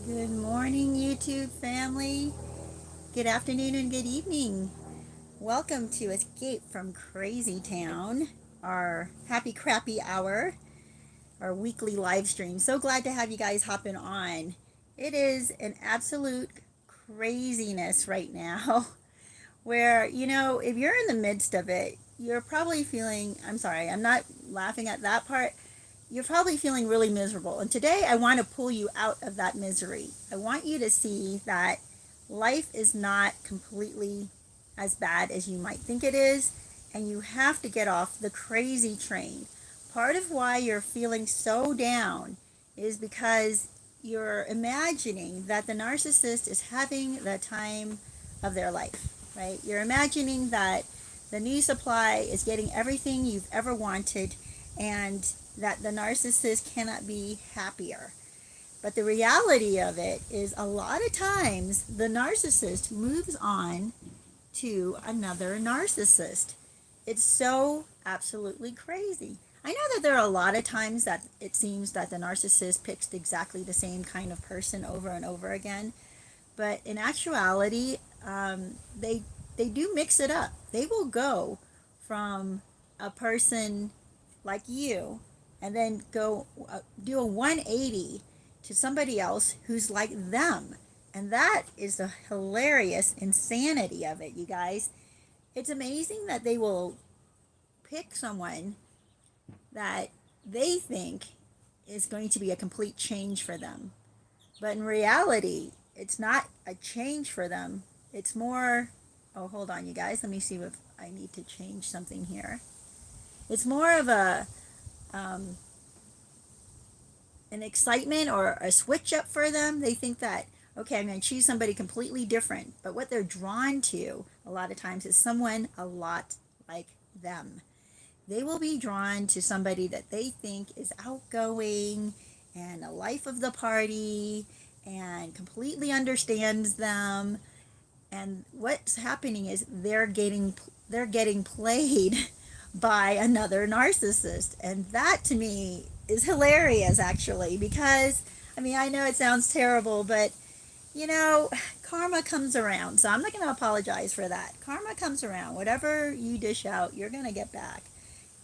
Good morning, YouTube family. Good afternoon and good evening. Welcome to Escape from Crazytown, our happy crappy hour, our weekly live stream. So glad to have you guys hopping on. It is an absolute craziness right now where, if you're in the midst of it, you're probably feeling, I'm sorry, I'm not laughing at that part, you're probably feeling really miserable. And today I want to pull you out of that misery. I want you to see that life is not completely as bad as you might think it is, and you have to get off the crazy train. Part of why you're feeling so down is because you're imagining that the narcissist is having the time of their life, right? You're imagining that the new supply is getting everything you've ever wanted and that the narcissist cannot be happier. But the reality of it is a lot of times the narcissist moves on to another narcissist. It's so absolutely crazy. I know that there are a lot of times that it seems that the narcissist picks exactly the same kind of person over and over again, but in actuality, they do mix it up. They will go from a person like you and then go do a 180 to somebody else who's like them. And that is the hilarious insanity of it, you guys. It's amazing that they will pick someone that they think is going to be a complete change for them. But in reality, it's not a change for them. It's more, oh, hold on, you guys. Let me see if I need to change something here. It's more of um, an excitement or a switch up for them. They think that, okay, I'm going to choose somebody completely different. But what they're drawn to a lot of times is someone a lot like them. They will be drawn to somebody that they think is outgoing and a life of the party and completely understands them. And what's happening is they're getting played by another narcissist. And that to me is hilarious, actually, because I mean, I know it sounds terrible, but you know, karma comes around. So I'm not going to apologize for that. Karma comes around. Whatever you dish out, you're going to get back.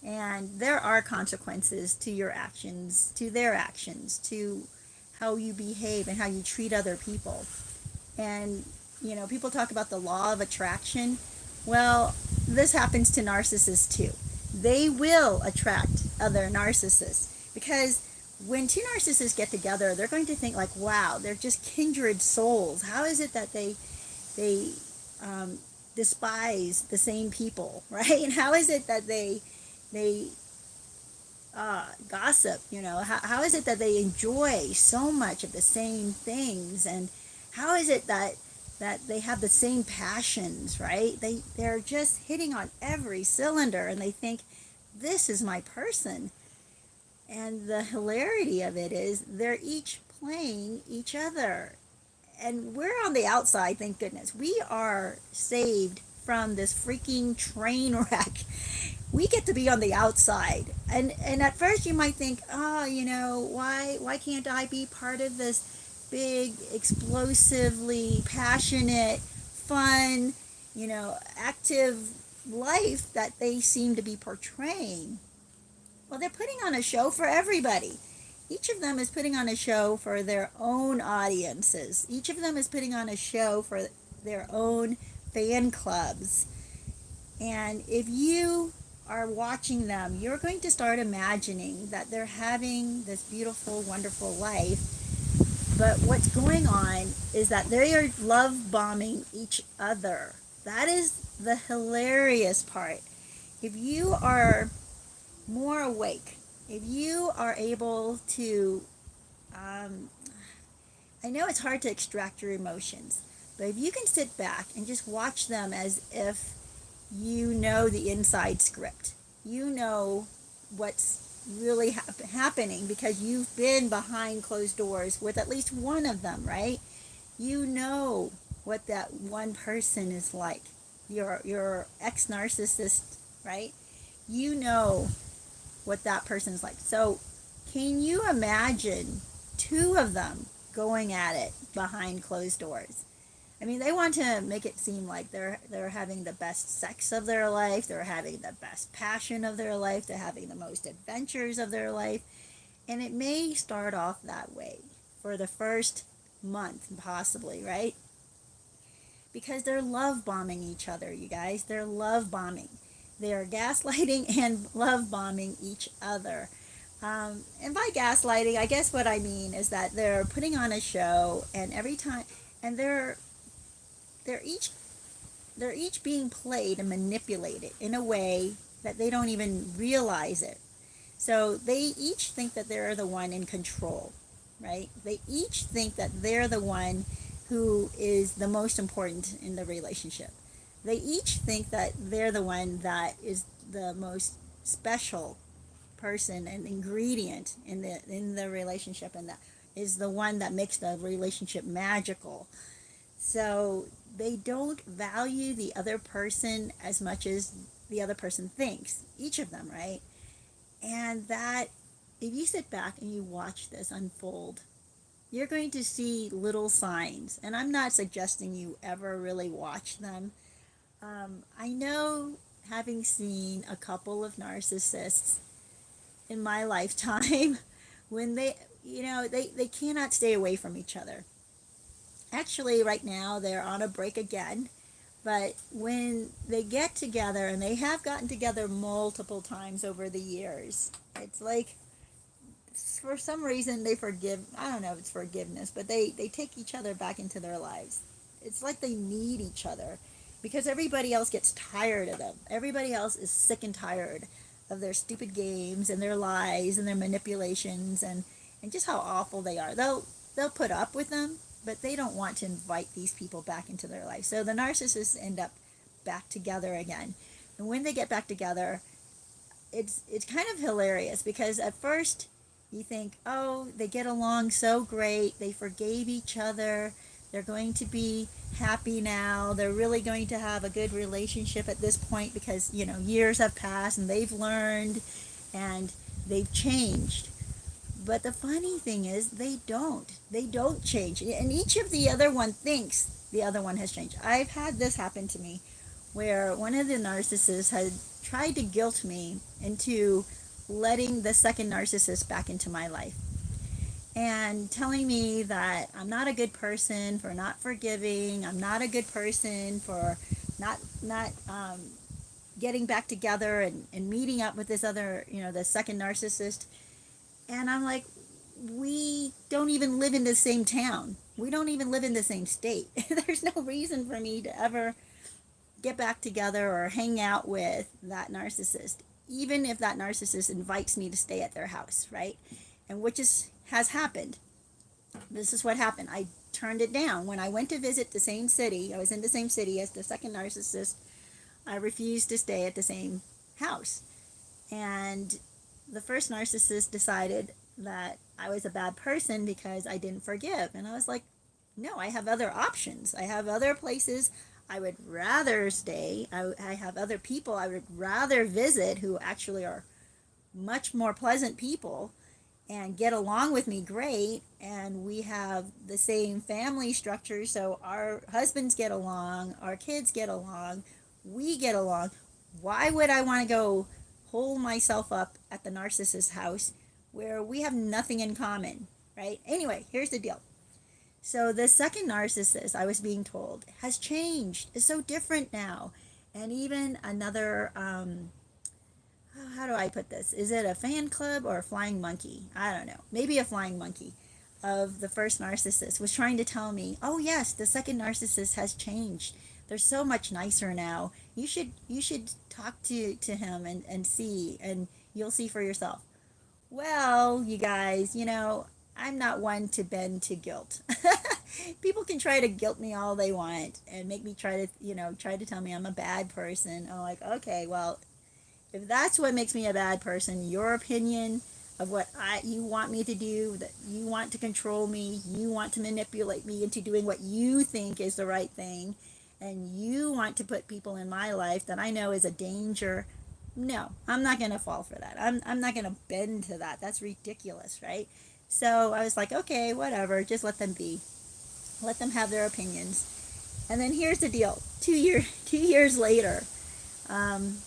And there are consequences to your actions, to their actions, to how you behave and how you treat other people. And, people talk about the law of attraction. Well, this happens to narcissists too. They will attract other narcissists because when two narcissists get together, they're going to think like, wow, they're just kindred souls. How is it that they despise the same people, right? And how is it that they gossip? How is it that they enjoy so much of the same things, and how is it that they have the same passions, right? They're just hitting on every cylinder, and they think this is my person. And the hilarity of it is they're each playing each other, and we're on the outside. Thank goodness we are saved from this freaking train wreck. We get to be on the outside, and at first you might think, oh, why can't I be part of this big, explosively passionate, fun, active life that they seem to be portraying? Well, they're putting on a show for everybody. Each of them is putting on a show for their own audiences. Each of them is putting on a show for their own fan clubs. And if you are watching them, you're going to start imagining that they're having this beautiful, wonderful life. But what's going on is that they are love bombing each other. That is the hilarious part. If you are more awake, if you are able to, I know it's hard to extract your emotions, but if you can sit back and just watch them as if you know the inside script. You know what's really happening because you've been behind closed doors with at least one of them, right? You know what that one person is like. Your ex-narcissist, right? You know what that person is like. So can you imagine two of them going at it behind closed doors. I mean, they want to make it seem like they're having the best sex of their life, they're having the best passion of their life, they're having the most adventures of their life, and it may start off that way for the first month, possibly, right? Because they're love bombing each other, you guys. They're love bombing. They are gaslighting and love bombing each other. And by gaslighting, I guess what I mean is that they're putting on a show, and every time, and they're each they're each being played and manipulated in a way that they don't even realize it. So they each think that they're the one in control, right? They each think that they're the one who is the most important in the relationship. They each think that they're the one that is the most special person and ingredient in the relationship, and that is the one that makes the relationship magical. So they don't value the other person as much as the other person thinks, each of them, right? And that, if you sit back and you watch this unfold, you're going to see little signs. And I'm not suggesting you ever really watch them. I know, having seen a couple of narcissists in my lifetime, when they cannot stay away from each other. Actually, right now they're on a break again, but when they get together, and they have gotten together multiple times over the years, it's like, for some reason, they forgive. I don't know if it's forgiveness, but they take each other back into their lives. It's like they need each other, because everybody else gets tired of them. Everybody else is sick and tired of their stupid games and their lies and their manipulations, and just how awful they are. They'll put up with them, but they don't want to invite these people back into their life. So the narcissists end up back together again. And when they get back together, it's kind of hilarious, because at first you think, oh, they get along so great, they forgave each other, they're going to be happy now, they're really going to have a good relationship at this point, because years have passed and they've learned and they've changed. But the funny thing is, they don't change, and each of the other one thinks the other one has changed. I've had this happen to me, where one of the narcissists had tried to guilt me into letting the second narcissist back into my life, and telling me that I'm not a good person for not forgiving, I'm not a good person for not getting back together and meeting up with this other, the second narcissist. And I'm like, we don't even live in the same town. We don't even live in the same state. There's no reason for me to ever get back together or hang out with that narcissist, even if that narcissist invites me to stay at their house, right? And which has happened. This is what happened. I turned it down. When I went to visit the same city, I was in the same city as the second narcissist, I refused to stay at the same house. And the first narcissist decided that I was a bad person because I didn't forgive. And I was like, no, I have other options. I have other places I would rather stay. I have other people I would rather visit who actually are much more pleasant people and get along with me great. And we have the same family structure. So our husbands get along, our kids get along, we get along. Why would I want to go hole myself up at the narcissist's house where we have nothing in common, right? Anyway, here's the deal. So the second narcissist, I was being told, has changed, is so different now. And even another, how do I put this? Is it a fan club or a flying monkey? I don't know. Maybe a flying monkey of the first narcissist was trying to tell me, oh yes, the second narcissist has changed. They're so much nicer now. You should talk to him and see, and you'll see for yourself. Well, you guys, I'm not one to bend to guilt. People can try to guilt me all they want and make me try to tell me I'm a bad person. I'm like, okay, well, if that's what makes me a bad person, your opinion of what you want me to do, that you want to control me, you want to manipulate me into doing what you think is the right thing, and you want to put people in my life that I know is a danger. No, I'm not going to fall for that. I'm not going to bend to that. That's ridiculous, right? So I was like, okay, whatever, just let them be. Let them have their opinions. And then here's the deal. 2 years later, um,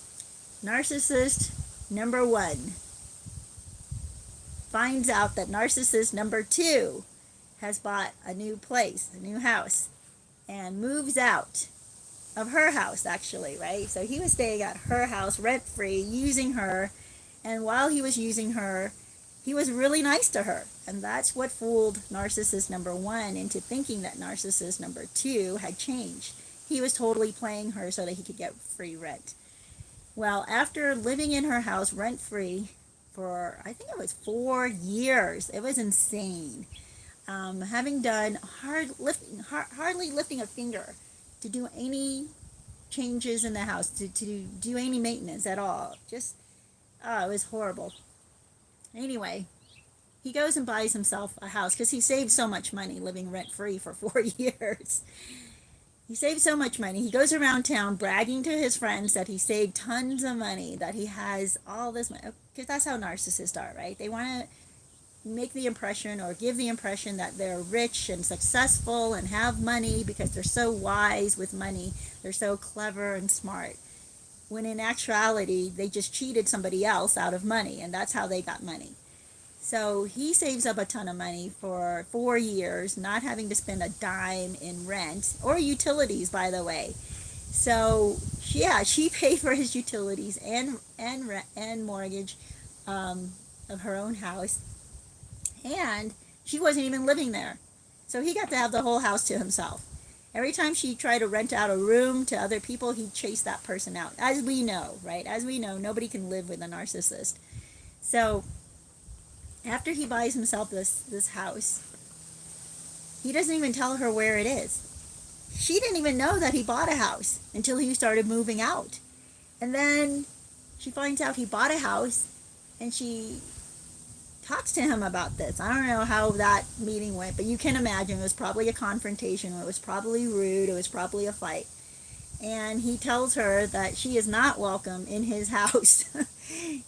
narcissist number one finds out that narcissist number two has bought a new place, a new house, and moves out of her house, actually, right? So he was staying at her house rent free, using her, and while he was using her, he was really nice to her. And that's what fooled narcissist number one into thinking that narcissist number two had changed. He was totally playing her so that he could get free rent. Well, after living in her house rent free for, I think it was 4 years, it was insane. Having done hardly lifting a finger to do any changes in the house, to do any maintenance at all. Just, it was horrible. Anyway, he goes and buys himself a house because he saved so much money living rent free for 4 years. He saved so much money. He goes around town bragging to his friends that he saved tons of money, that he has all this money. Because that's how narcissists are, right? They want to make the impression or give the impression that they're rich and successful and have money because they're so wise with money. They're so clever and smart. When in actuality, they just cheated somebody else out of money, and that's how they got money. So he saves up a ton of money for 4 years, not having to spend a dime in rent or utilities, by the way. So yeah, she paid for his utilities and mortgage of her own house, and she wasn't even living there. So he got to have the whole house to himself. Every time she tried to rent out a room to other people, he'd chase that person out. As we know, right? As we know, nobody can live with a narcissist. So after he buys himself this house, he doesn't even tell her where it is. She didn't even know that he bought a house until he started moving out. And then she finds out he bought a house, and she talks to him about this. I don't know how that meeting went, but you can imagine it was probably a confrontation. It was probably rude. It was probably a fight. And he tells her that she is not welcome in his house.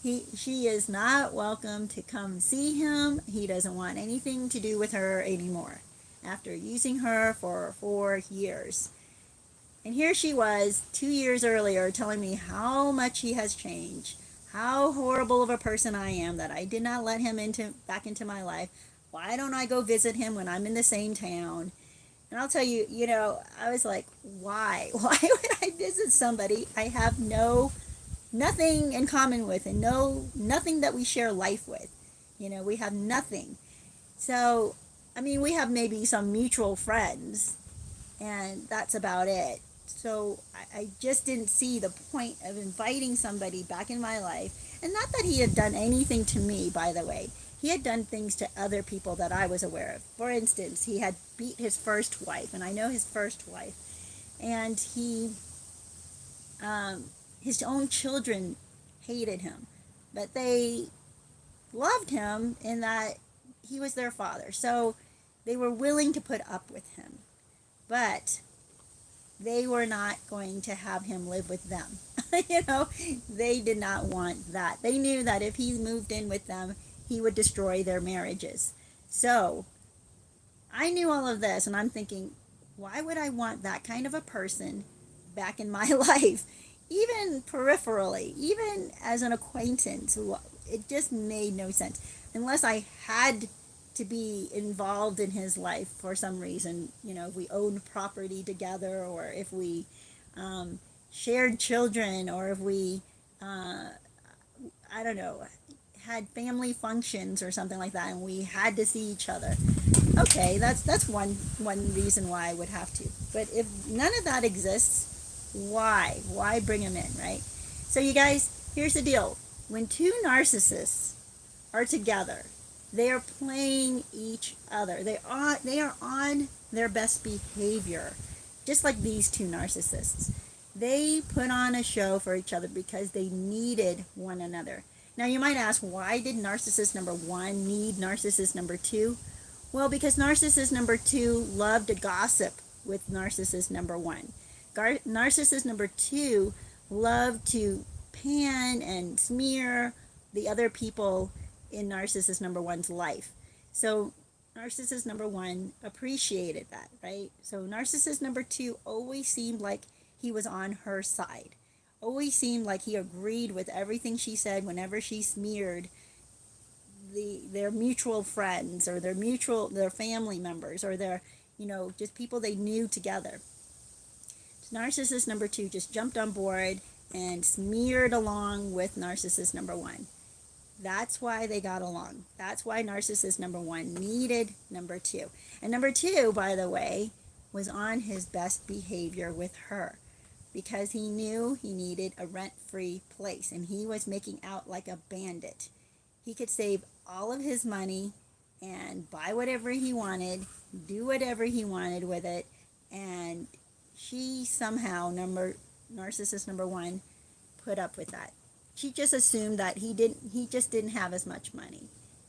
She is not welcome to come see him. He doesn't want anything to do with her anymore after using her for 4 years. And here she was 2 years earlier telling me how much he has changed, how horrible of a person I am, that I did not let him back into my life. Why don't I go visit him when I'm in the same town? And I'll tell you, I was like, why? Why would I visit somebody I have nothing in common with, and nothing that we share life with? We have nothing. So, I mean, we have maybe some mutual friends, and that's about it. So I just didn't see the point of inviting somebody back in my life. And not that he had done anything to me, by the way. He had done things to other people that I was aware of. For instance, he had beat his first wife, and I know his first wife. And his own children hated him. But they loved him in that he was their father. So they were willing to put up with him. But they were not going to have him live with them. They did not want that. They knew that if he moved in with them, he would destroy their marriages. So I knew all of this, and I'm thinking, why would I want that kind of a person back in my life? Even peripherally, even as an acquaintance, it just made no sense. Unless I had to be involved in his life for some reason, if we owned property together, or if we shared children, or if we, I don't know, had family functions or something like that, and we had to see each other. Okay, that's one reason why I would have to. But if none of that exists, why bring him in, right? So you guys, here's the deal. When two narcissists are together, they are playing each other. They are on their best behavior, just like these two narcissists. They put on a show for each other because they needed one another. Now you might ask, why did narcissist number one need narcissist number two? Well, because narcissist number two loved to gossip with narcissist number one. Narcissist number two loved to pan and smear the other people in narcissist number one's life. So narcissist number one appreciated that, right? So narcissist number two always seemed like he was on her side, always seemed like he agreed with everything she said whenever she smeared their mutual friends or their family members or their, just people they knew together. Narcissist number two just jumped on board and smeared along with narcissist number one. That's why they got along. That's why narcissist number one needed number two. And number two, by the way, was on his best behavior with her because he knew he needed a rent-free place and he was making out like a bandit. He could save all of his money and buy whatever he wanted, do whatever he wanted with it, and she somehow, narcissist number one, put up with that. She just assumed that he just didn't have as much money.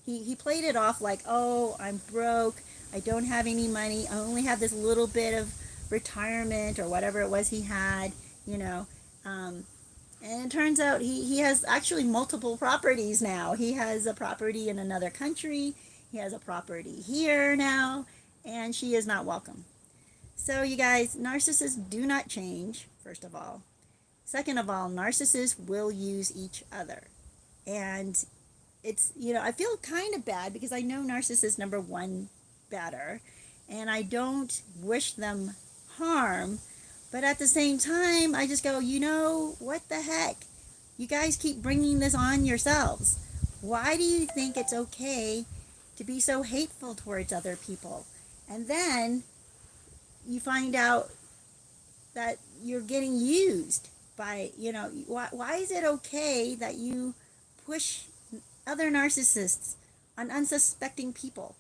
He played it off like, oh, I'm broke, I don't have any money, I only have this little bit of retirement or whatever it was he had, and it turns out he has actually multiple properties now. He has a property in another country, he has a property here now, and she is not welcome. So you guys, narcissists do not change, first of all. Second of all, narcissists will use each other. And it's, I feel kind of bad because I know narcissist number one better. And I don't wish them harm. But at the same time, I just go, what the heck? You guys keep bringing this on yourselves. Why do you think it's okay to be so hateful towards other people? And then you find out that you're getting used by, why is it okay that you push other narcissists on unsuspecting people?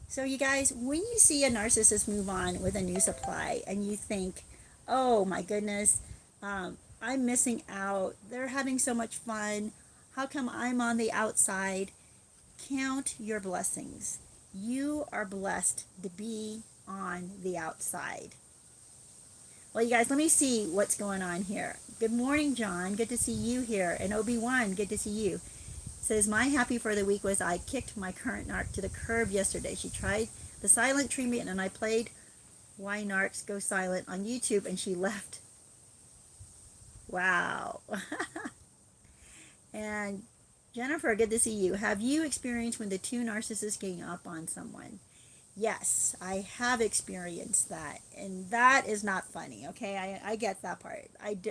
So you guys, when you see a narcissist move on with a new supply and you think, oh my goodness, I'm missing out, they're having so much fun, how come I'm on the outside? Count your blessings. You are blessed to be on the outside. Well, you guys, let me see what's going on here. Good morning, John. Good to see you here. And Obi-Wan, good to see you. Says, my happy for the week was I kicked my current narc to the curb yesterday. She tried the silent treatment and I played Why Narcs Go Silent on YouTube and she left. Wow. And Jennifer, good to see you. Have you experienced when the two narcissists gang up on someone? Yes, I have experienced that, and that is not funny, okay? I get that part.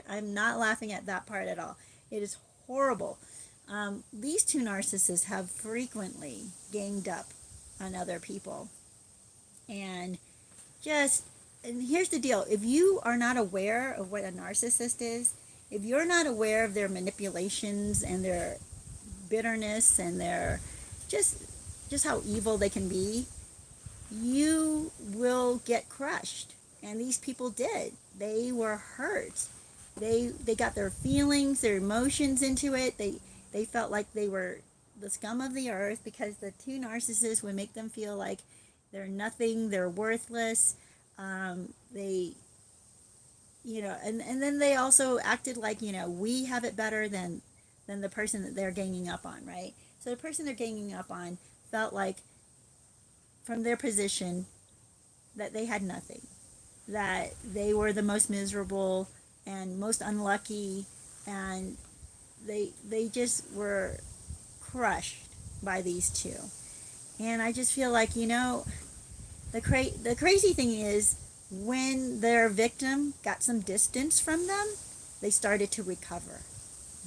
I'm not laughing at that part at all. It is horrible. These two narcissists have frequently ganged up on other people. And here's the deal. If you are not aware of what a narcissist is, if you're not aware of their manipulations and their bitterness and their just how evil they can be, you will get crushed. And these people did. They were hurt. They got their feelings, their emotions into it. They felt like they were the scum of the earth because the two narcissists would make them feel like they're nothing, they're worthless. They, and then they also acted like, we have it better than the person that they're ganging up on, right? So the person they're ganging up on felt like, from their position, that they had nothing, that they were the most miserable and most unlucky, and they just were crushed by these two. And I just feel like, the crazy thing is when their victim got some distance from them, they started to recover.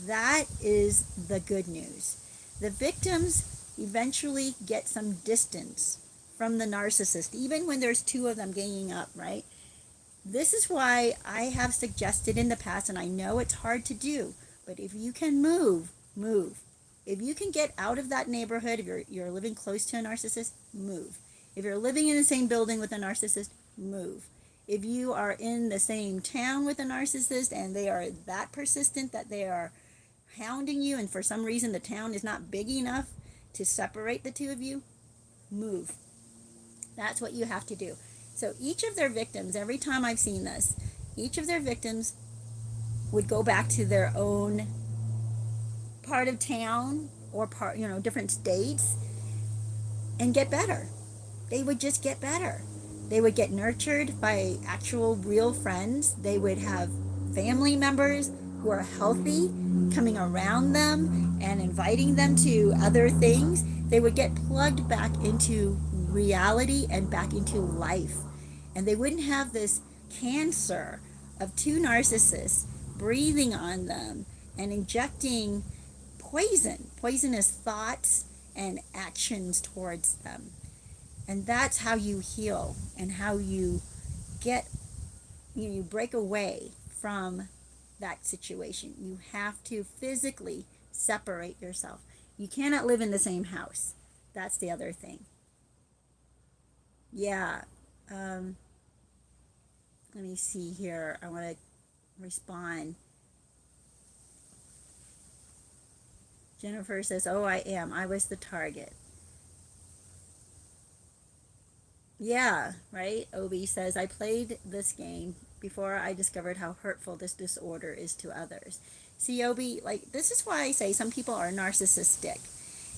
That is the good news. The victims eventually get some distance from the narcissist, even when there's two of them ganging up, right? This is why I have suggested in the past, and I know it's hard to do, but if you can move. If you can get out of that neighborhood, if you're living close to a narcissist, move. If you're living in the same building with a narcissist, move. If you are in the same town with a narcissist and they are that persistent that they are hounding you and for some reason the town is not big enough to separate the two of you, move. That's what you have to do. So each of their victims, every time I've seen this, each of their victims would go back to their own part of town or different states. and get better. They would just get better. They would get nurtured by actual real friends. They would have family members who are healthy coming around them and inviting them to other things. They would get plugged back into reality and back into life. And they wouldn't have this cancer of two narcissists breathing on them and injecting poisonous thoughts and actions towards them. And that's how you heal and how you get, you break away from that situation. You have to physically separate yourself. You cannot live in the same house. That's the other thing. Yeah. Um, Let me see here. I want to respond. Jennifer says, "Oh, I am. I was the target." Yeah, right? Obi says, "I played this game before I discovered how hurtful this disorder is to others." See, Obi, like, this is why I say some people are narcissistic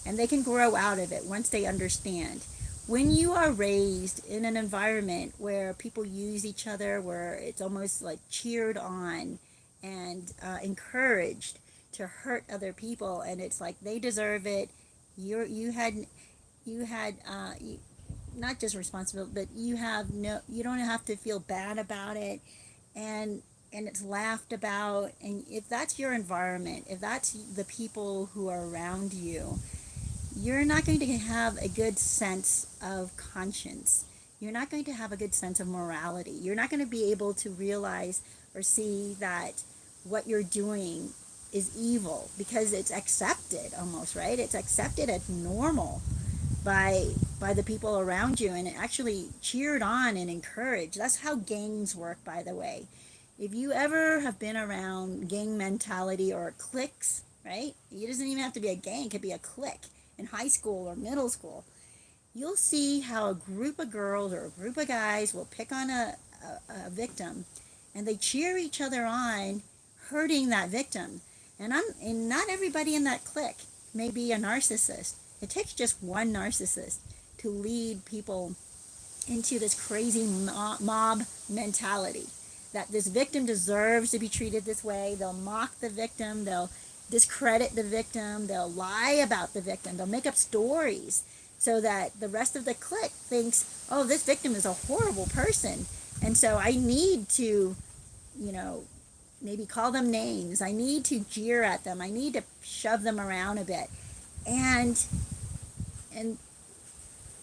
and they can grow out of it once they understand. When you are raised in an environment where people use each other, where it's almost like cheered on and encouraged to hurt other people, and it's like they deserve it, you had not just responsibility, but you don't have to feel bad about it, and it's laughed about. And if that's your environment, if that's the people who are around you, you're not going to have a good sense of conscience. You're not going to have a good sense of morality. You're not going to be able to realize or see that what you're doing is evil because it's accepted almost, right? It's accepted as normal by the people around you, and actually cheered on and encouraged. That's how gangs work, by the way. If you ever have been around gang mentality or cliques, right? It doesn't even have to be a gang, it could be a clique in high school or middle school. You'll see how a group of girls or a group of guys will pick on a victim, and they cheer each other on, hurting that victim. And not everybody in that clique may be a narcissist. It takes just one narcissist to lead people into this crazy mob mentality that this victim deserves to be treated this way. They'll mock the victim, they'll discredit the victim, they'll lie about the victim, they'll make up stories so that the rest of the clique thinks, oh, this victim is a horrible person. And so I need to, you know, maybe call them names. I need to jeer at them. I need to shove them around a bit. And and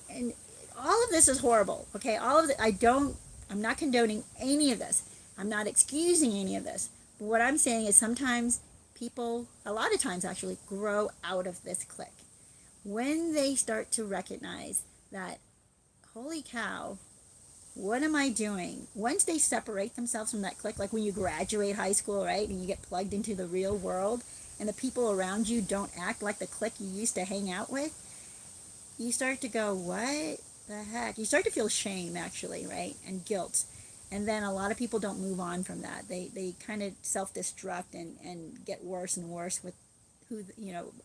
and all of this is horrible. Okay, all of it. I'm not condoning any of this. I'm not excusing any of this. But what I'm saying is sometimes people, a lot of times actually, grow out of this clique when they start to recognize that, holy cow, what am I doing? Once they separate themselves from that clique, like when you graduate high school, right, and you get plugged into the real world, and the people around you don't act like the clique you used to hang out with, you start to go, what the heck? You start to feel shame, actually, right, and guilt. And then a lot of people don't move on from that. They kind of self-destruct and get worse and worse with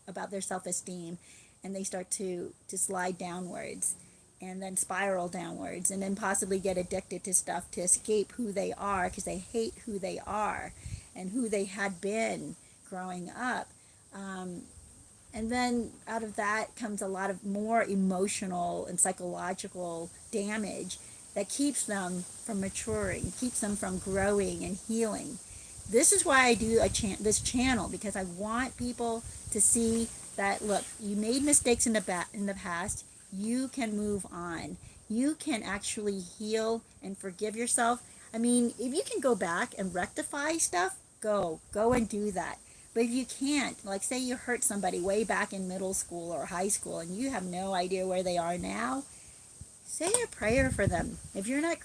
about their self-esteem, and they start to slide downwards and then spiral downwards, and then possibly get addicted to stuff to escape who they are, because they hate who they are and who they had been growing up. And then out of that comes a lot of more emotional and psychological damage that keeps them from maturing, keeps them from growing and healing. This is why I do this channel, because I want people to see that, look, you made mistakes in the past. You can move on. You can actually heal and forgive yourself. I mean, if you can go back and rectify stuff, go and do that. But if you can't, like say you hurt somebody way back in middle school or high school and you have no idea where they are now, say a prayer for them. If you're not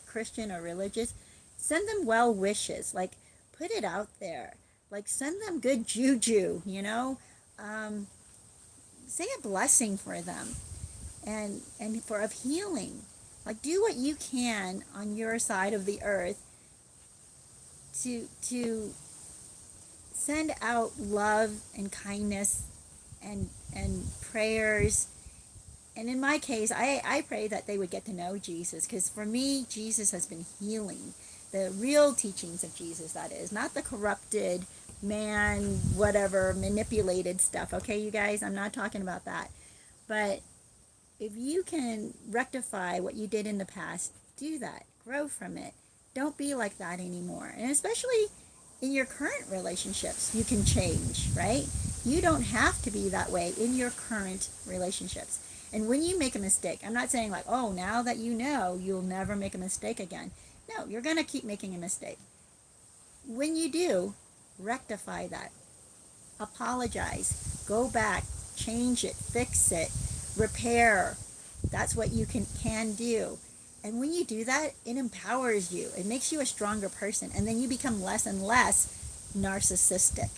Christian or religious, send them well wishes. Like, put it out there. Like, send them good juju, Um, say a blessing for them and for of healing. Like, do what you can on your side of the earth to send out love and kindness and prayers And in my case, I pray that they would get to know Jesus, because for me, Jesus has been healing. The real teachings of Jesus, that is, not the corrupted man, whatever, manipulated stuff. Okay, you guys, I'm not talking about that. But if you can rectify what you did in the past, do that. Grow from it. Don't be like that anymore. And especially in your current relationships, you can change, right? You don't have to be that way in your current relationships. And when you make a mistake, I'm not saying like, oh, now that you know, you'll never make a mistake again. No, you're going to keep making a mistake. When you do, rectify that. Apologize. Go back. Change it. Fix it. Repair. That's what you can do. And when you do that, it empowers you. It makes you a stronger person. And then you become less and less narcissistic.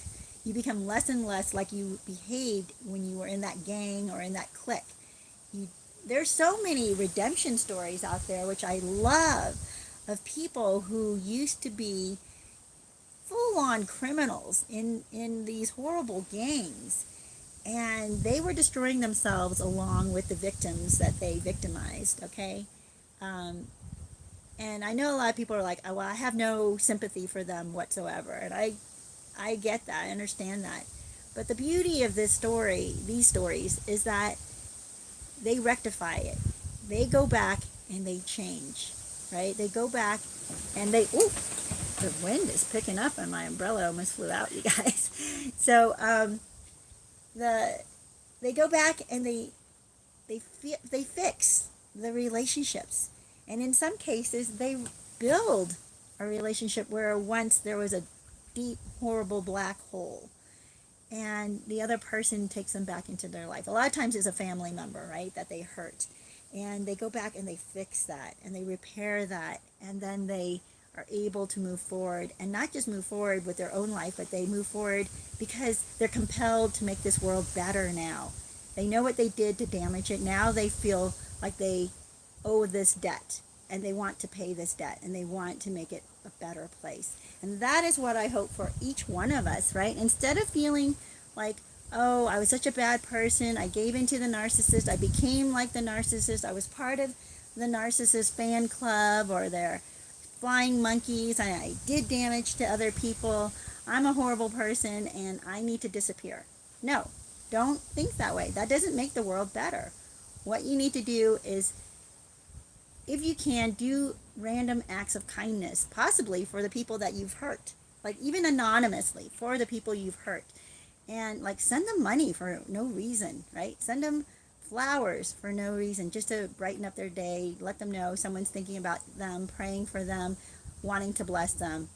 You become less and less like you behaved when you were in that gang or in that clique. There's so many redemption stories out there, which I love, of people who used to be full-on criminals in these horrible gangs. And they were destroying themselves along with the victims that they victimized, okay? And I know a lot of people are like, oh, well, I have no sympathy for them whatsoever. And I get that. I understand that. But the beauty of these stories, is that they rectify it. They go back and they change, right? They go back and the wind is picking up and my umbrella almost flew out, you guys. So they go back and they fix the relationships. And in some cases, they build a relationship where once there was a deep, horrible black hole. And the other person takes them back into their life. A lot of times it's a family member, right, that they hurt. And they go back and they fix that and they repair that. And then they are able to move forward, and not just move forward with their own life, but they move forward because they're compelled to make this world better now. They know what they did to damage it. Now they feel like they owe this debt, and they want to pay this debt, and they want to make it a better place. And that is what I hope for each one of us, right? Instead of feeling like, oh, I was such a bad person, I gave into the narcissist, I became like the narcissist, I was part of the narcissist fan club or their flying monkeys, and I did damage to other people, I'm a horrible person, and I need to disappear. No, don't think that way. That doesn't make the world better. What you need to do is, if you can, do random acts of kindness, possibly for the people that you've hurt, like even anonymously for the people you've hurt. And like send them money for no reason, right? Send them flowers for no reason, just to brighten up their day, let them know someone's thinking about them, praying for them, wanting to bless them.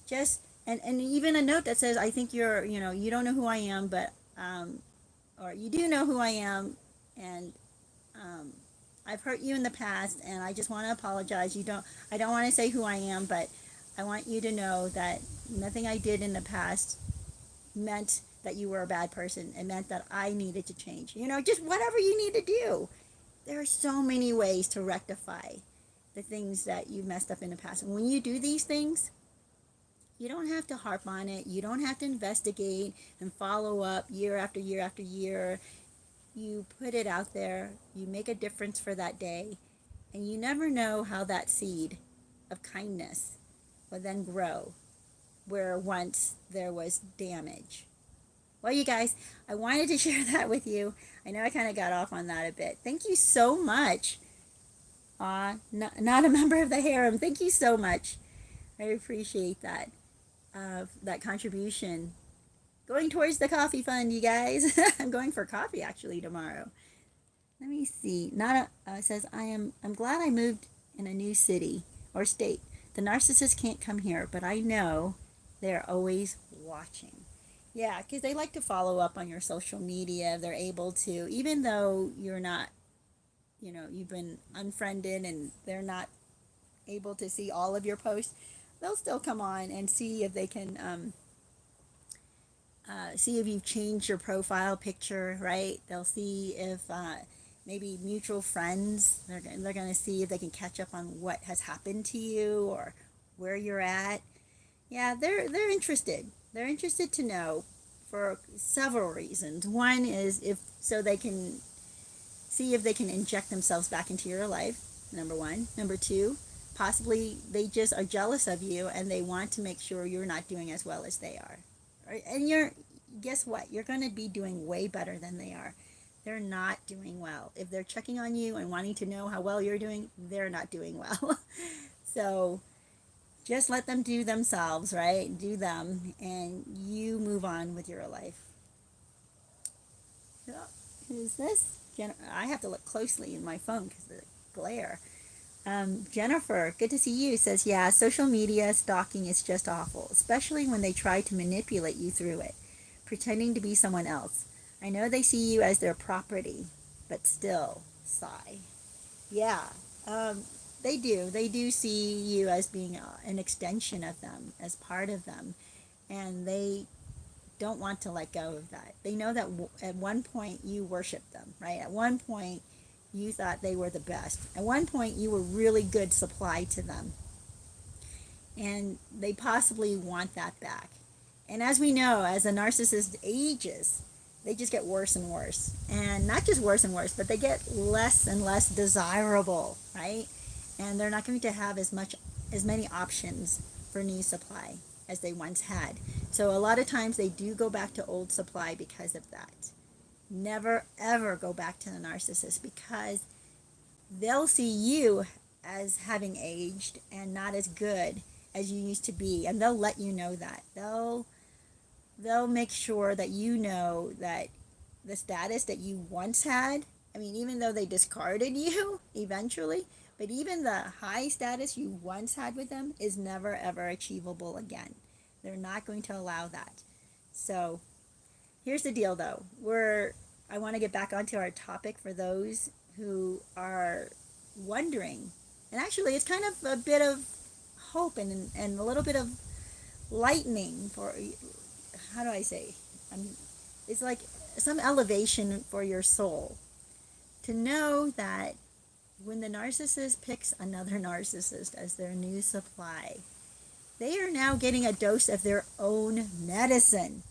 Just, and even a note that says, I think you don't know who I am, but, or you do know who I am, and, I've hurt you in the past, and I just want to apologize. I don't want to say who I am, but I want you to know that nothing I did in the past meant that you were a bad person. It meant that I needed to change. Just whatever you need to do. There are so many ways to rectify the things that you messed up in the past. And when you do these things, you don't have to harp on it. You don't have to investigate and follow up year after year after year. You put it out there, you make a difference for that day, and you never know how that seed of kindness will then grow where once there was damage. Well, you guys, I wanted to share that with you. I know I kind of got off on that a bit. Thank you so much. Not a member of the harem. Thank you so much. I appreciate that. That contribution. Going towards the coffee fund, you guys. I'm going for coffee actually tomorrow. Let me see. Says, I'm glad I moved in a new city or state. The narcissists can't come here, but I know they're always watching. Yeah, because they like to follow up on your social media. They're able to, even though you're not, you've been unfriended and they're not able to see all of your posts, they'll still come on and see if they can see if you've changed your profile picture, right? They'll see if maybe mutual friends, they're going to see if they can catch up on what has happened to you or where you're at. Yeah, they're interested. They're interested to know for several reasons. One is so they can see if they can inject themselves back into your life, number one. Number two, possibly they just are jealous of you and they want to make sure you're not doing as well as they are. Right? And guess what? You're going to be doing way better than they are. They're not doing well. If they're checking on you and wanting to know how well you're doing, they're not doing well. So just let them do themselves, right? Do them, and you move on with your life. Who's this? I have to look closely in my phone because of the glare. Jennifer, good to see you, says, yeah, social media stalking is just awful, especially when they try to manipulate you through it, pretending to be someone else. I know they see you as their property, but still, sigh. Yeah, they do. They do see you as being an extension of them, as part of them, and they don't want to let go of that. They know that at one point you worshiped them, right? At one point you thought they were the best. At one point you were really good supply to them. And they possibly want that back. And as we know, as a narcissist ages, they just get worse and worse. And not just worse and worse, but they get less and less desirable, right? And they're not going to have as many options for new supply as they once had. So a lot of times they do go back to old supply because of that. Never ever go back to the narcissist, because they'll see you as having aged and not as good as you used to be, and they'll let you know that. They'll make sure that you know that the status that you once had, I mean, even though they discarded you eventually, but even the high status you once had with them is never ever achievable again. They're not going to allow that. So here's the deal, though. I want to get back onto our topic for those who are wondering. And actually, it's kind of a bit of hope and a little bit of lightening for, how do I say? It's like some elevation for your soul to know that when the narcissist picks another narcissist as their new supply, they are now getting a dose of their own medicine.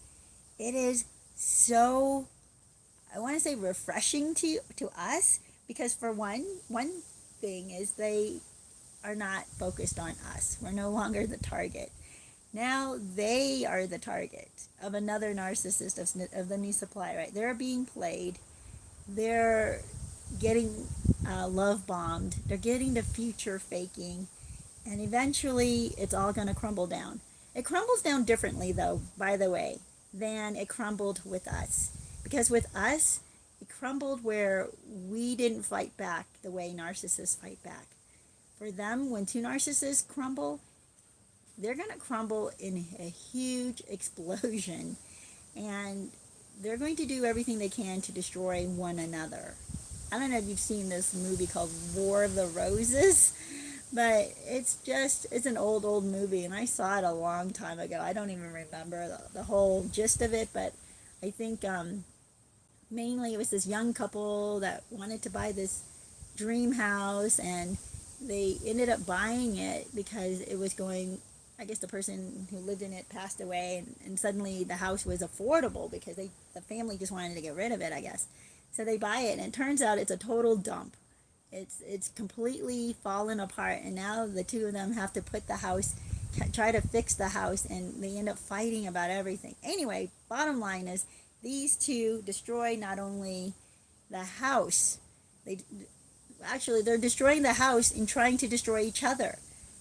It is so, I want to say, refreshing to us, because for one thing is they are not focused on us. We're no longer the target. Now they are the target of another narcissist of the new supply, right? They're being played. They're getting love bombed. They're getting the future faking. And eventually it's all going to crumble down. It crumbles down differently, though, by the way, than it crumbled with us. Because with us, it crumbled where we didn't fight back the way narcissists fight back. For them, when two narcissists crumble, they're going to crumble in a huge explosion. And they're going to do everything they can to destroy one another. I don't know if you've seen this movie called War of the Roses, but it's an old movie, and I saw it a long time ago. I don't even remember the whole gist of it, but I think mainly it was this young couple that wanted to buy this dream house, and they ended up buying it because it was going, I guess the person who lived in it passed away, and suddenly the house was affordable because the family just wanted to get rid of it, I guess. So they buy it, and it turns out it's a total dump. It's completely fallen apart, and now the two of them have to try to fix the house, and they end up fighting about everything. Anyway, bottom line is these two destroy not only the house, they're destroying the house and trying to destroy each other.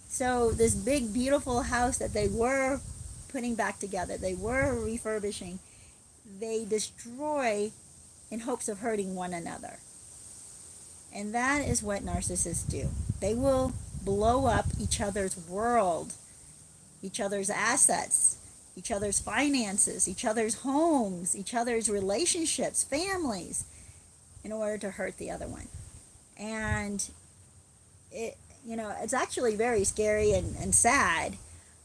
So this big beautiful house that they were putting back together, they were refurbishing, they destroy in hopes of hurting one another. And that is what narcissists do. They will blow up each other's world, each other's assets, each other's finances, each other's homes, each other's relationships, families, in order to hurt the other one. And it's actually very scary and sad.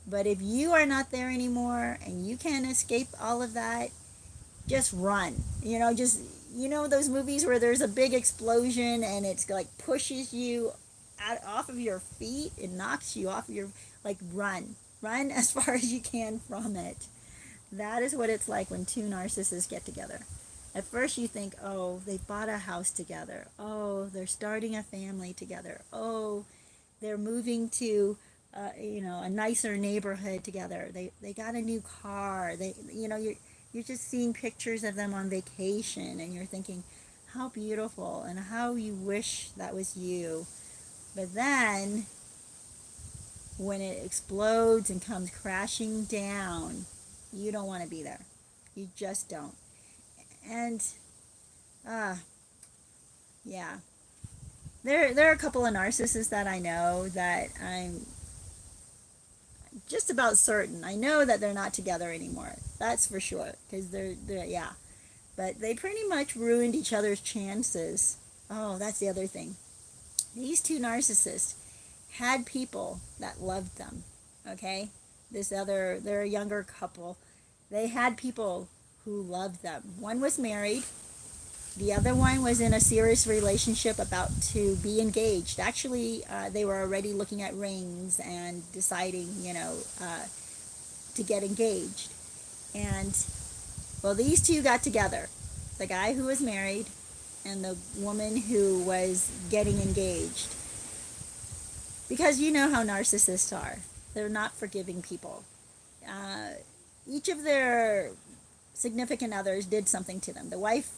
But if you are not there anymore and you can't escape all of that, just run. Those movies where there's a big explosion and it's like pushes you off of your feet, it knocks you off your, run as far as you can from it. That is what it's like when two narcissists get together. At first you think, oh, they bought a house together. Oh, they're starting a family together. Oh, they're moving to, a nicer neighborhood together. They got a new car. You're just seeing pictures of them on vacation, and you're thinking, how beautiful and how you wish that was you. But then, when it explodes and comes crashing down, you don't want to be there. You just don't. And, uh, yeah. There are a couple of narcissists that I know that I'm just about certain. I know that they're not together anymore. That's for sure. Because yeah. But they pretty much ruined each other's chances. Oh, that's the other thing. These two narcissists had people that loved them. Okay? They're a younger couple. They had people who loved them. One was married. The other one was in a serious relationship, about to be engaged. Actually, they were already looking at rings and deciding, to get engaged. And, well, these two got together. The guy who was married and the woman who was getting engaged. Because you know how narcissists are. They're not forgiving people. Each of their significant others did something to them. The wife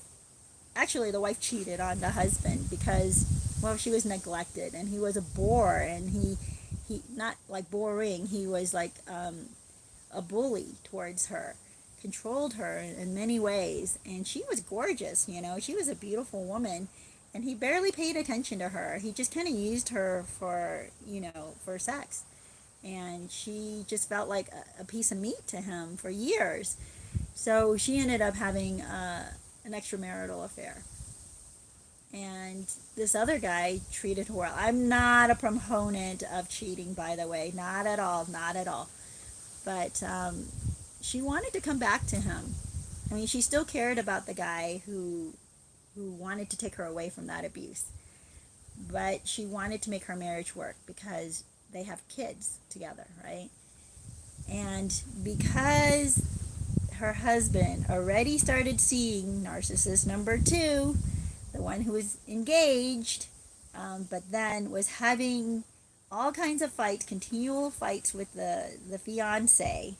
cheated on the husband because, well, she was neglected, and he was a bore, and he not like boring, he was like a bully towards her, controlled her in many ways, and she was gorgeous, she was a beautiful woman, and he barely paid attention to her. He just kind of used her for, for sex, and she just felt like a piece of meat to him for years. So she ended up having an extramarital affair. And this other guy treated her well. I'm not a proponent of cheating, by the way. Not at all, not at all. But she wanted to come back to him. I mean, she still cared about the guy who wanted to take her away from that abuse. But she wanted to make her marriage work because they have kids together, right? And because her husband already started seeing narcissist number 2, the one who was engaged, but then was having all kinds of fights, continual fights with the fiance.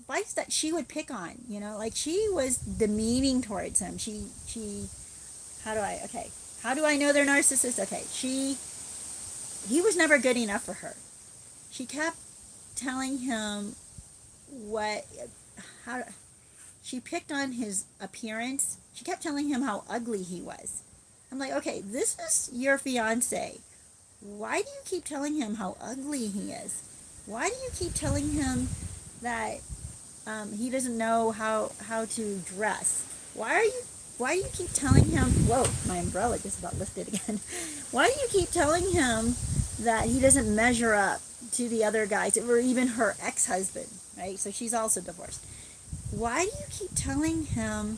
Fights that she would pick on, like she was demeaning towards him. How do I know they're narcissists? Okay, he was never good enough for her. She kept telling him she picked on his appearance. She kept telling him how ugly he was. I'm like, okay, this is your fiance. Why do you keep telling him how ugly he is? Why do you keep telling him that he doesn't know how to dress? Why do you keep telling him, whoa, my umbrella just about lifted again. Why do you keep telling him that he doesn't measure up to the other guys, or even her ex-husband, right? So she's also divorced. Why do you keep telling him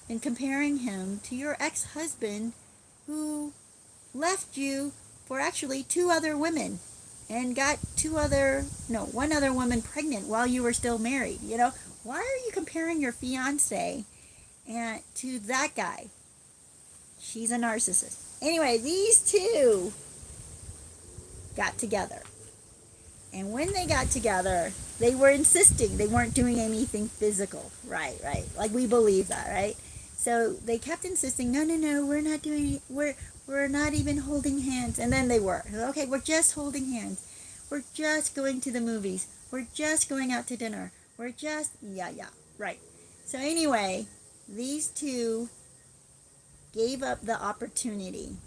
and comparing him to your ex-husband who left you for actually 2 other women and got one other woman pregnant while you were still married? Why are you comparing your fiance to that guy? She's a narcissist. Anyway, these two got together. And when they got together, they were insisting they weren't doing anything physical. Right. Like we believe that, right? So they kept insisting, no, we're not doing, we're not even holding hands. And then they were. Okay, we're just holding hands. We're just going to the movies. We're just going out to dinner. We're just, right. So anyway, these two gave up the opportunity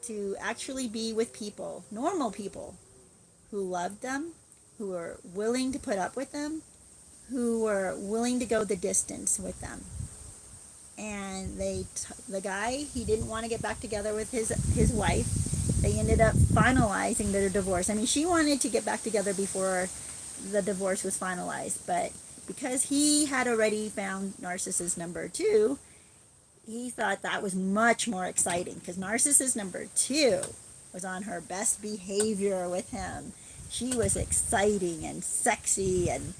to actually be with people, normal people, who loved them, who were willing to put up with them, who were willing to go the distance with them. And the guy, he didn't want to get back together with his wife. They ended up finalizing their divorce. I mean, she wanted to get back together before the divorce was finalized, but because he had already found narcissist number 2, he thought that was much more exciting, because narcissist number 2 was on her best behavior with him. She was exciting and sexy and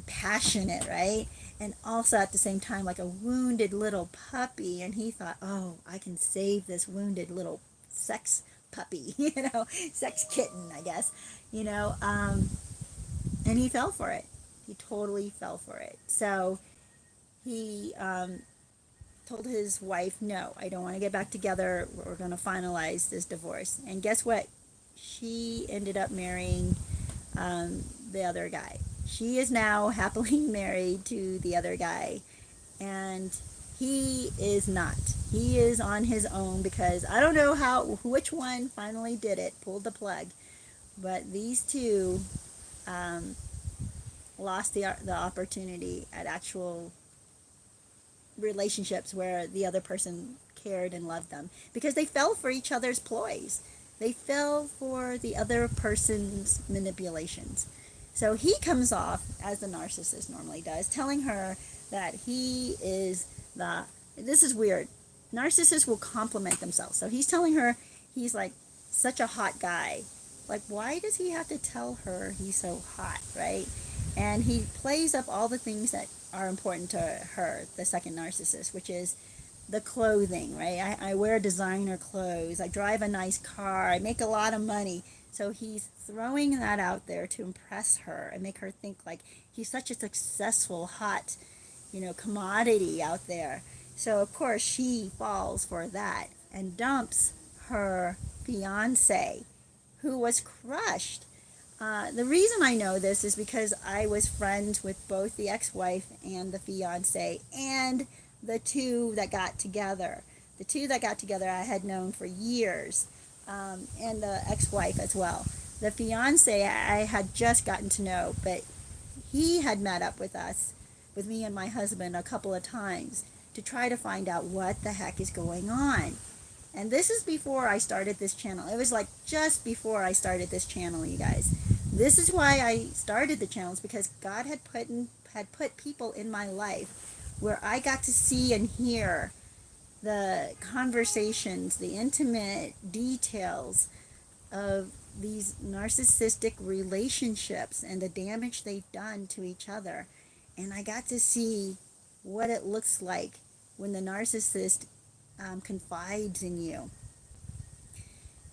passionate, right? and also at the same time like a wounded little puppy. And he thought, oh, I can save this wounded little sex puppy, sex kitten, I guess, and he fell for it. He totally fell for it. So he told his wife, no, I don't want to get back together. We're going to finalize this divorce. And guess what? She ended up marrying the other guy. She is now happily married to the other guy. And he is not. He is on his own because I don't know which one finally did it, pulled the plug. But these two lost the opportunity at actual relationships where the other person cared and loved them because they fell for each other's ploys. They fell for the other person's manipulations. So he comes off, as the narcissist normally does, telling her that he is this is weird. Narcissists will compliment themselves. So he's telling her he's like such a hot guy. Like, why does he have to tell her he's so hot, right? And he plays up all the things that are important to her, the second narcissist, which is the clothing, right? I wear designer clothes. I drive a nice car. I make a lot of money. So he's throwing that out there to impress her and make her think like he's such a successful, hot, commodity out there. So of course she falls for that and dumps her fiance, who was crushed. The reason I know this is because I was friends with both the ex-wife and the fiance and the two that got together. The two that got together I had known for years, and the ex-wife as well. The fiance I had just gotten to know, but he had met up with me and my husband, a couple of times to try to find out what the heck is going on. And this is before I started this channel. It was like just before I started this channel, you guys. This is why I started the channels, because God had put people in my life where I got to see and hear the conversations, the intimate details of these narcissistic relationships and the damage they've done to each other. And I got to see what it looks like when the narcissist confides in you.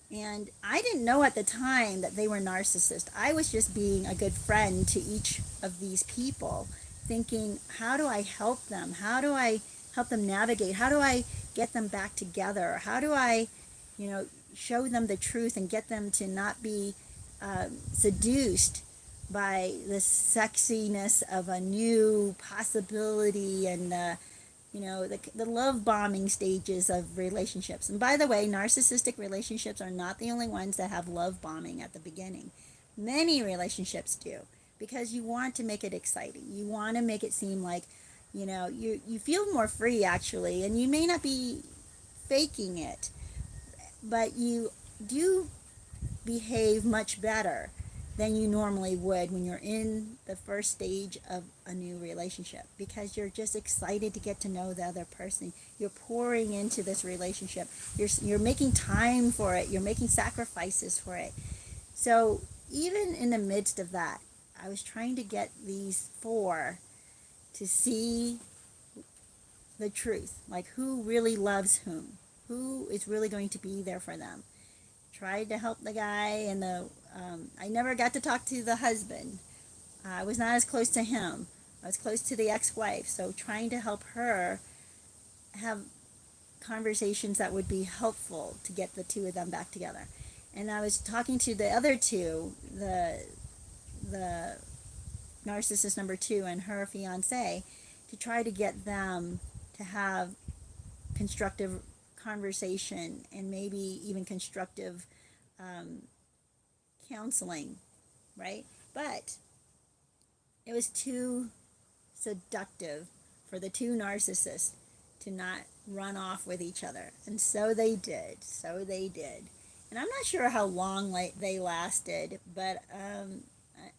And I didn't know at the time that they were narcissists. I was just being a good friend to each of these people, thinking, how do I help them? How do I help them navigate? How do I get them back together? How do I, show them the truth and get them to not be seduced by the sexiness of a new possibility and the love bombing stages of relationships. And by the way, narcissistic relationships are not the only ones that have love bombing at the beginning. Many relationships do, because you want to make it exciting. You want to make it seem like, you feel more free actually, and you may not be faking it, but you do behave much better than you normally would when you're in the first stage of a new relationship, because you're just excited to get to know the other person. You're pouring into this relationship. You're making time for it. You're making sacrifices for it. So even in the midst of that, I was trying to get these four to see the truth, like who really loves who is really going to be there for them. Tried to help the guy, and I never got to talk to the husband. I was not as close to him. I was close to the ex-wife, so trying to help her have conversations that would be helpful to get the two of them back together. And I was talking to the other two, the narcissist number 2 and her fiance, to try to get them to have constructive conversation and maybe even constructive counseling, right? But it was too seductive for the two narcissists to not run off with each other. And so they did. And I'm not sure how long they lasted, but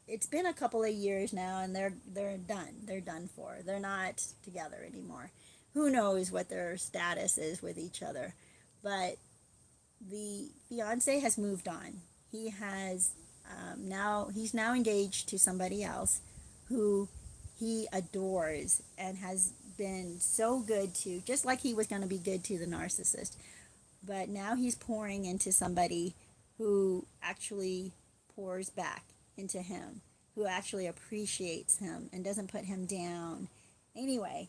it's been a couple of years now, and they're done. They're done for. They're not together anymore. Who knows what their status is with each other. But the fiance has moved on. He has he's now engaged to somebody else who he adores and has been so good to, just like he was going to be good to the narcissist. But now he's pouring into somebody who actually pours back into him, who actually appreciates him and doesn't put him down. Anyway,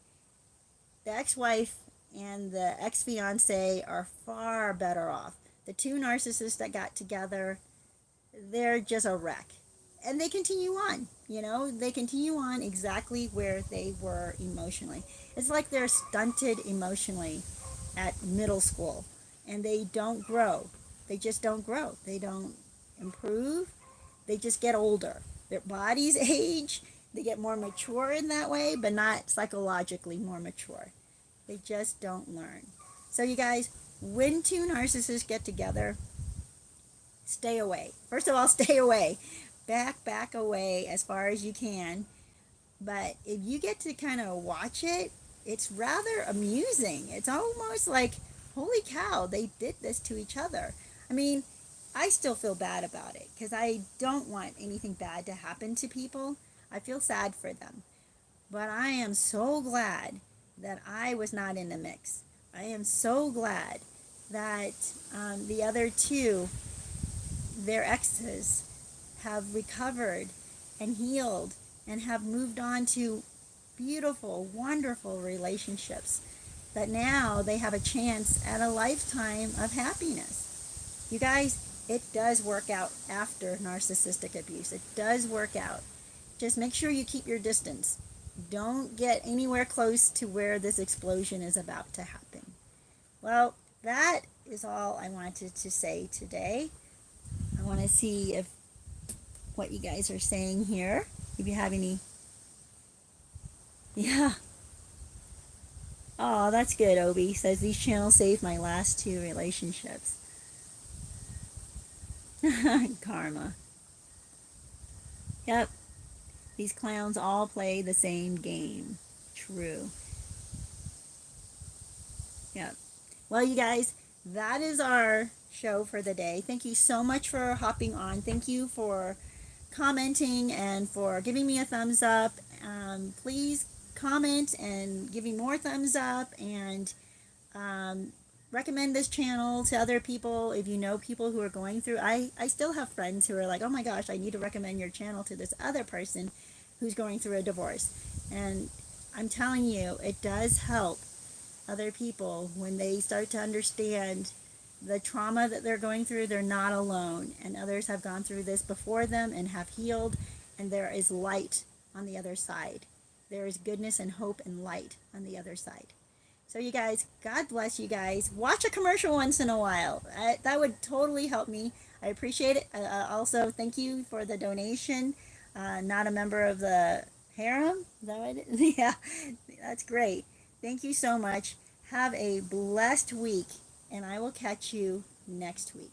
the ex-wife and the ex-fiance are far better off. The two narcissists that got together, they're just a wreck. And they continue on, they continue on exactly where they were emotionally. It's like they're stunted emotionally at middle school, and they don't grow. They just don't grow. They don't improve. They just get older. Their bodies age. They get more mature in that way, but not psychologically more mature. They just don't learn. So you guys, when two narcissists get together, stay away. First of all, stay away. Back away as far as you can. But if you get to kind of watch it, it's rather amusing. It's almost like, holy cow, they did this to each other. I mean, I still feel bad about it because I don't want anything bad to happen to people. I feel sad for them. But I am so glad that I was not in the mix. I am so glad that the other two, their exes, have recovered and healed and have moved on to beautiful, wonderful relationships. That now they have a chance at a lifetime of happiness. You guys, it does work out after narcissistic abuse. It does work out. Just make sure you keep your distance. Don't get anywhere close to where this explosion is about to happen. Well, that is all I wanted to say today. I want to see if what you guys are saying here. If you have any. Yeah. Oh, that's good, Obi. Says these channels saved my last two relationships. Karma. Yep. These clowns all play the same game. True. Yep. Well, you guys, that is our show for the day. Thank you so much for hopping on. Thank you for commenting and for giving me a thumbs up. Please comment and give me more thumbs up, and recommend this channel to other people if you know people who are going through. I still have friends who are like, oh my gosh, I need to recommend your channel to this other person who's going through a divorce. And I'm telling you, it does help other people when they start to understand the trauma that they're going through. They're not alone, and others have gone through this before them and have healed, and there is light on the other side. There is goodness and hope and light on the other side. So you guys, God bless you guys. Watch a commercial once in a while. That would totally help me. I appreciate it. Also, thank you for the donation. Not a member of the harem. Is that what it is? Yeah, that's great. Thank you so much. Have a blessed week, and I will catch you next week.